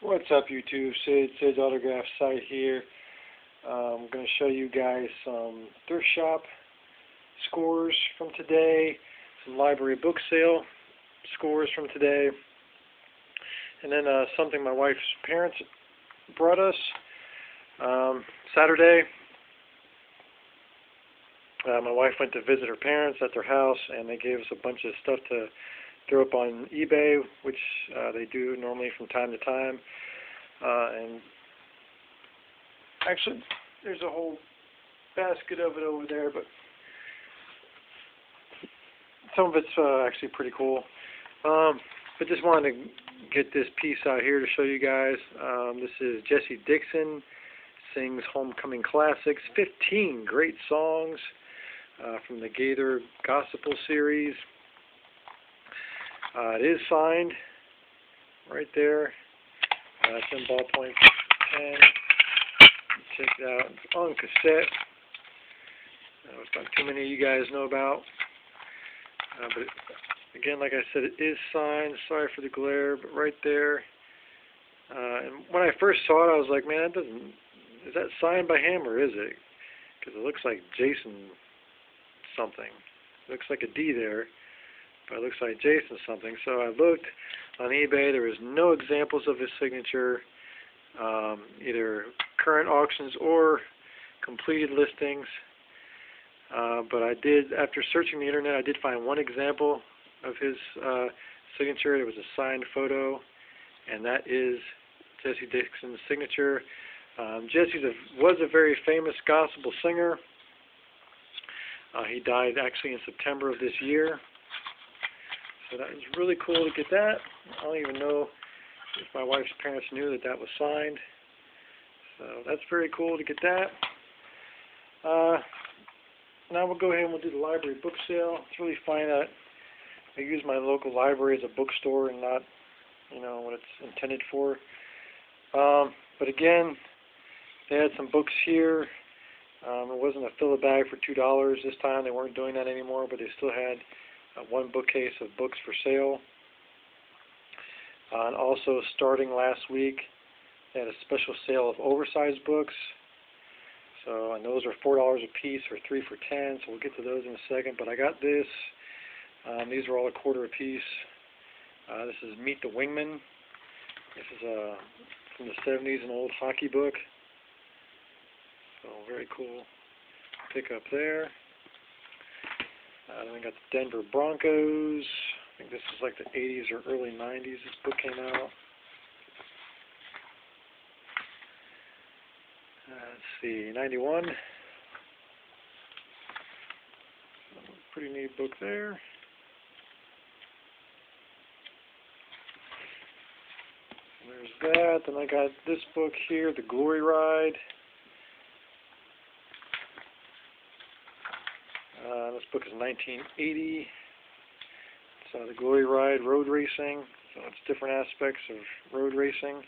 What's up, YouTube? Sid's Autograph site here. I'm going to show you guys some thrift shop scores from today, some library book sale scores from today, and then something my wife's parents brought us Saturday. My wife went to visit her parents at their house, and they gave us a bunch of stuff to throw up on eBay, which they do normally from time to time. And actually, there's a whole basket of it over there, but some of it's actually pretty cool. But just wanted to get this piece out here to show you guys. This is Jesse Dixon, sings Homecoming Classics, 15 great songs from the Gaither Gospel series. It is signed right there. It's in ballpoint pen. Check it out. It's on cassette. It's not too many of you guys know about. But again, like I said, it is signed. Sorry for the glare, but right there. And when I first saw it, I was like, man, that doesn't. Is that signed by him or is it? Because it looks like Jason something. It looks like a D there. But it looks like Jason something. So I looked on eBay. There was no examples of his signature, either current auctions or completed listings. But I did, after searching the internet, I did find one example of his signature. It was a signed photo, and that is Jesse Dixon's signature. Jesse was a very famous gospel singer. He died actually in September of this year. So that was really cool to get that. I don't even know if my wife's parents knew that that was signed. So that's very cool to get that. Now we'll go ahead and we'll do the library book sale. It's really fine that I use my local library as a bookstore and not, what it's intended for. But again, they had some books here. It wasn't a fill-a-bag for $2 this time. They weren't doing that anymore, but they still had one bookcase of books for sale. And also, starting last week, they had a special sale of oversized books. So, and those are $4 a piece or 3 for $10. So we'll get to those in a second. But I got this. These are all a quarter a piece. This is Meet the Wingman. This is from the 70s, an old hockey book. So very cool pickup there. Then we got the Denver Broncos. I think this is like the 80s or early 90s this book came out. Let's see, 91. Pretty neat book there. There's that. Then I got this book here, The Glory Ride. This book is 1980. So The Glory Ride, road racing. So it's different aspects of road racing.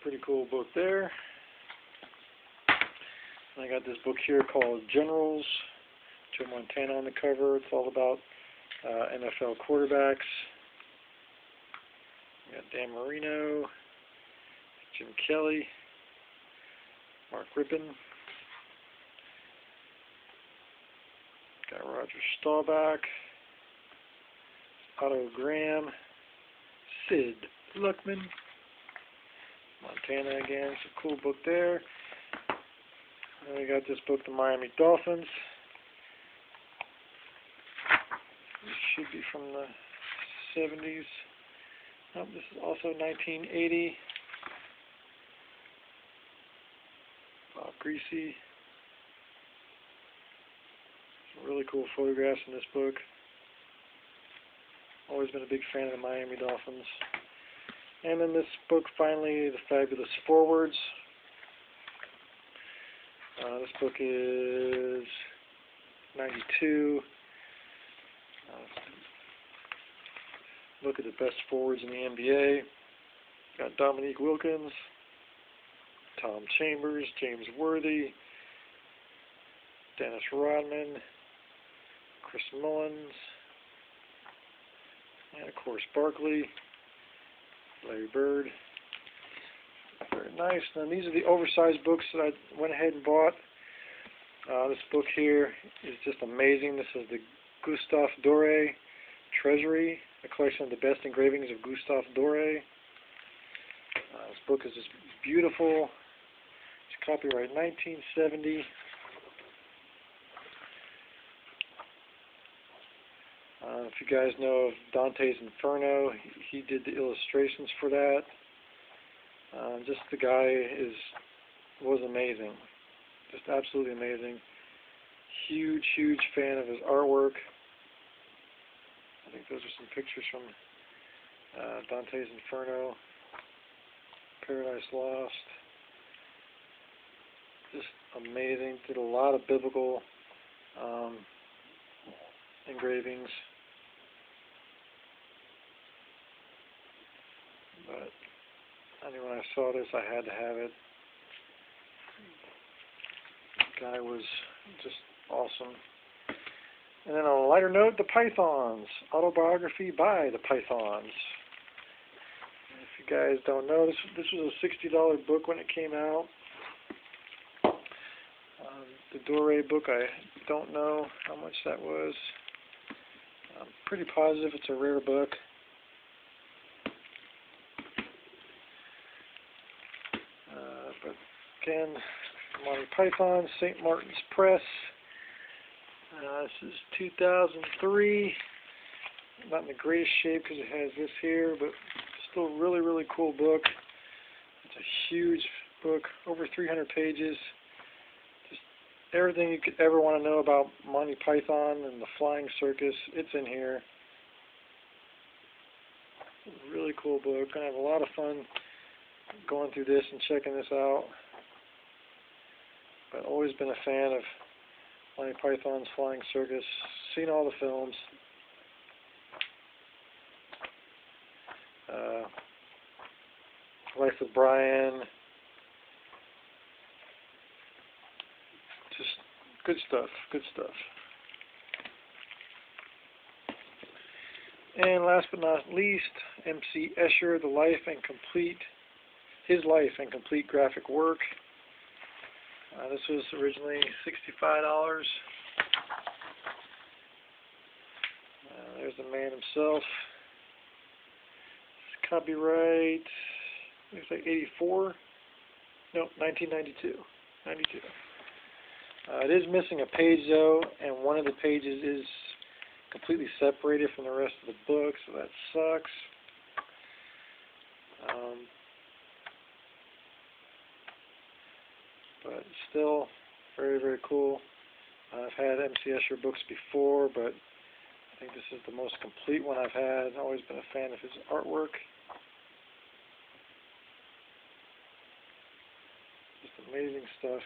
Pretty cool book there. And I got this book here called Generals. Joe Montana on the cover. It's all about NFL quarterbacks. We got Dan Marino, Jim Kelly, Mark Rippon. Got Roger Staubach, Otto Graham, Sid Luckman, Montana again. It's a cool book there. And we got this book, The Miami Dolphins. This should be from the 70s. Nope, this is also 1980. Bob Greasy. Some really cool photographs in this book. Always been a big fan of the Miami Dolphins. And then this book, finally, The Fabulous Forwards. This book is 92. Look at the best forwards in the NBA. Got Dominique Wilkins, Tom Chambers, James Worthy, Dennis Rodman, Chris Mullins, And of course Barkley, Larry Bird. Very nice. Now these are the oversized books that I went ahead and bought. This book here is just amazing. This is the Gustave Doré Treasury, a collection of the best engravings of Gustave Doré. This book is just beautiful. It's copyright 1970. If you guys know of Dante's Inferno, he did the illustrations for that. Just the guy was amazing. Just absolutely amazing. Huge, huge fan of his artwork. I think those are some pictures from Dante's Inferno, Paradise Lost. Just amazing. Did a lot of biblical engravings. But I knew when I saw this, I had to have it. The guy was just awesome. And then on a lighter note, the Pythons. Autobiography by the Pythons. If you guys don't know, this was a $60 book when it came out. The Doré book, I don't know how much that was. I'm pretty positive it's a rare book. But again, Monty Python, St. Martin's Press. This is 2003. Not in the greatest shape because it has this here, but still a really, really cool book. It's a huge book, over 300 pages. Just everything you could ever want to know about Monty Python and the Flying Circus, it's in here. Really cool book. Gonna have a lot of fun going through this and checking this out. I've always been a fan of Monty Python's Flying Circus. Seen all the films. Life of Brian. Just good stuff. Good stuff. And last but not least, M.C. Escher, His Life and Complete Graphic Work. This was originally $65. There's the man himself. It's copyright, looks like 84. No, 1992. 92. It is missing a page though, and one of the pages is completely separated from the rest of the book, so that sucks. But still, very, very cool. I've had M.C. Escher books before, but I think this is the most complete one I've had. I've always been a fan of his artwork. Just amazing stuff.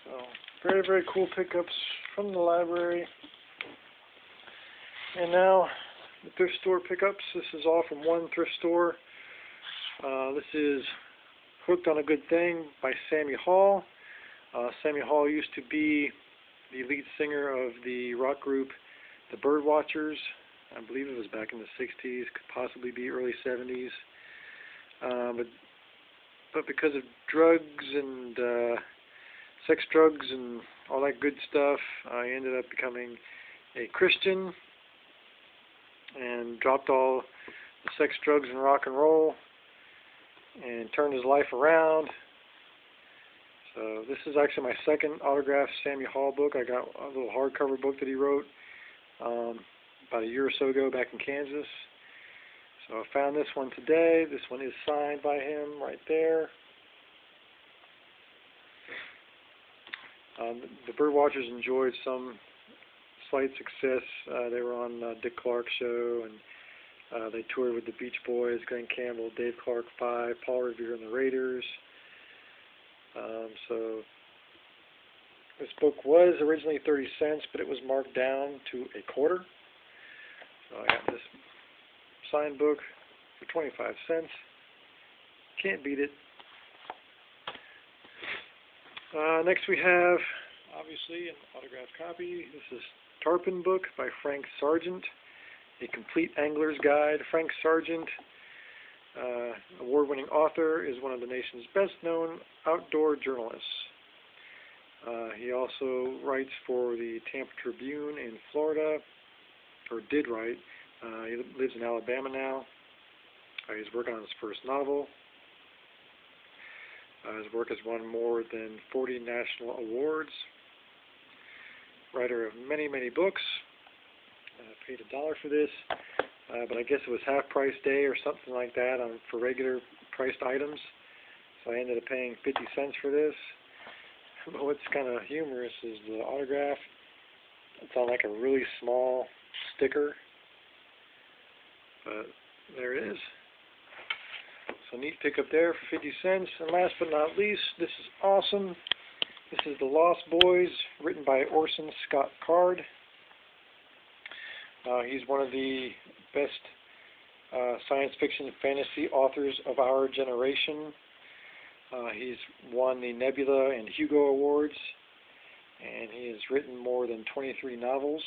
So, very, very cool pickups from the library. And now, the thrift store pickups. This is all from one thrift store. This is Hooked on a Good Thing by Sammy Hall. Sammy Hall used to be the lead singer of the rock group The Birdwatchers. I believe it was back in the 60s, could possibly be early 70s. But because of drugs and sex, drugs, and all that good stuff, he ended up becoming a Christian and dropped all the sex, drugs, and rock and roll and turned his life around. So this is actually my second autographed Sammy Hall book. I got a little hardcover book that he wrote about a year or so ago back in Kansas. So I found this one today. This one is signed by him right there. The Birdwatchers enjoyed some slight success. They were on Dick Clark's show, and they toured with the Beach Boys, Glenn Campbell, Dave Clark 5, Paul Revere and the Raiders. So this book was originally 30 cents, but it was marked down to a quarter. So I got this signed book for 25 cents. Can't beat it. Next we have obviously an autographed copy. This is Tarpon Book by Frank Sargent, A Complete Angler's Guide. Frank Sargent, award-winning author, is one of the nation's best-known outdoor journalists. He also writes for the Tampa Tribune in Florida, or did write. He lives in Alabama now. He's working on his first novel. His work has won more than 40 national awards. Writer of many, many books. Paid $1 for this, but I guess it was half price day or something like that for regular priced items. So I ended up paying 50 cents for this. But what's kind of humorous is the autograph. It's on like a really small sticker, but there it is. So neat pickup there for 50 cents. And last but not least, this is awesome. This is The Lost Boys, written by Orson Scott Card. He's one of the best science fiction and fantasy authors of our generation. He's won the Nebula and Hugo Awards, and he has written more than 23 novels.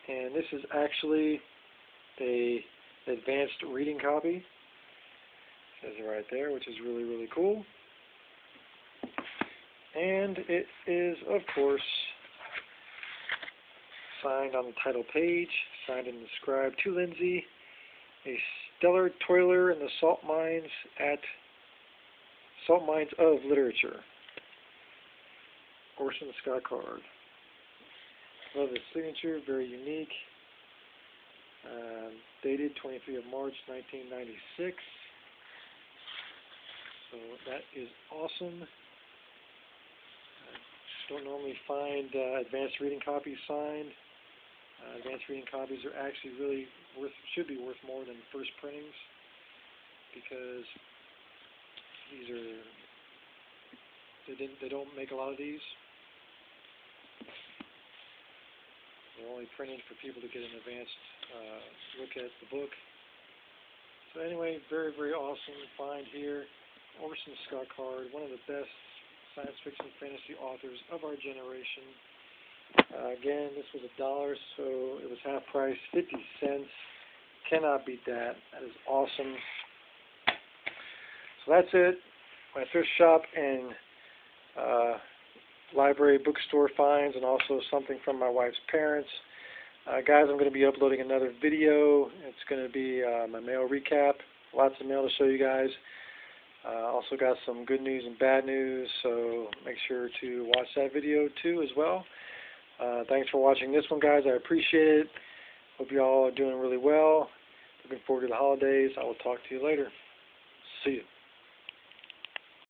And this is actually an advanced reading copy. It says it right there, which is really, really cool. And it is, of course, signed on the title page, signed and inscribed to Lindsay, a stellar toiler in the salt mines of literature. Orson Scott Card. Love his signature, very unique. Dated 23 of March 1996. So that is awesome. Don't normally find advanced reading copies signed. Advanced reading copies are actually really should be worth more than first printings, because they don't make a lot of these. They're only printed for people to get an advanced look at the book. So anyway, very, very awesome find here. Orson Scott Card, one of the best science fiction fantasy authors of our generation. Again, this was $1, so it was half price, 50 cents. Cannot beat that. That is awesome. So that's it. My thrift shop and library bookstore finds, and also something from my wife's parents. Guys, I'm going to be uploading another video. It's going to be my mail recap. Lots of mail to show you guys. Also got some good news and bad news, so make sure to watch that video too as well. Thanks for watching this one, guys. I appreciate it. Hope you all are doing really well. Looking forward to the holidays. I will talk to you later. See you.